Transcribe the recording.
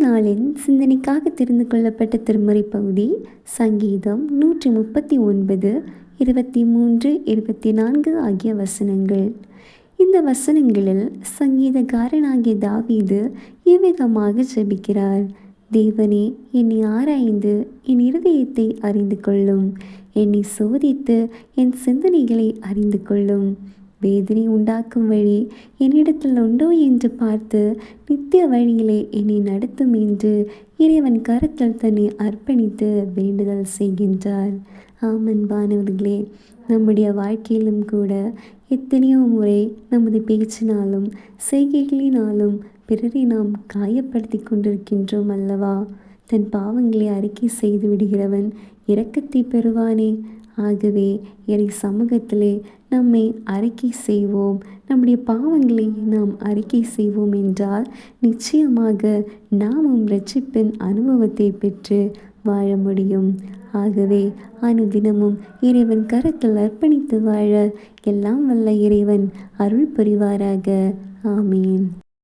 நாளின் சிந்தனைக்காக தெரிந்து கொள்ளப்பட்ட திருமறை பகுதி சங்கீதம் 139, 23, 24 ஆகிய வசனங்கள். இந்த வசனங்களில் சங்கீதக்காரனாகிய தாவீது இவ்விதமாக ஜெபிக்கிறார்: தேவனே, என்னை ஆராய்ந்து என் இருதயத்தை அறிந்து கொள்ளும். என்னை சோதித்து என் சிந்தனைகளை அறிந்து கொள்ளும். வேதனை உண்டாக்கும் வழி என்னிடத்தில் உண்டோ என்று பார்த்து நித்திய வழியிலே என்னை நடத்தும் என்று இறைவன் கரத்தில் தன்னை அர்ப்பணித்து வேண்டுதல் செய்கின்றார். அன்பானவர்களே, நம்முடைய வாழ்க்கையிலும் கூட எத்தனையோ முறை நமது பேச்சினாலும் செய்கைகளினாலும் பிறரை நாம் காயப்படுத்தி கொண்டிருக்கின்றோம் அல்லவா? தன் பாவங்களை அறிக்கை செய்து விடுகிறவன் இரக்கத்தை பெறுவானே. ஆகவே இறை சமூகத்திலே நம்மை அறிக்கை செய்வோம், நம்முடைய பாவங்களை நாம் அறிக்கை செய்வோம் என்றால் நிச்சயமாக நாமும் இரட்சிப்பின் அனுபவத்தை பெற்று வாழ முடியும். ஆகவே அனுதினமும் இறைவன் கரத்தில் அர்ப்பணித்து வாழ எல்லாம் வல்ல இறைவன் அருள் புரிவாராக. ஆமீன்.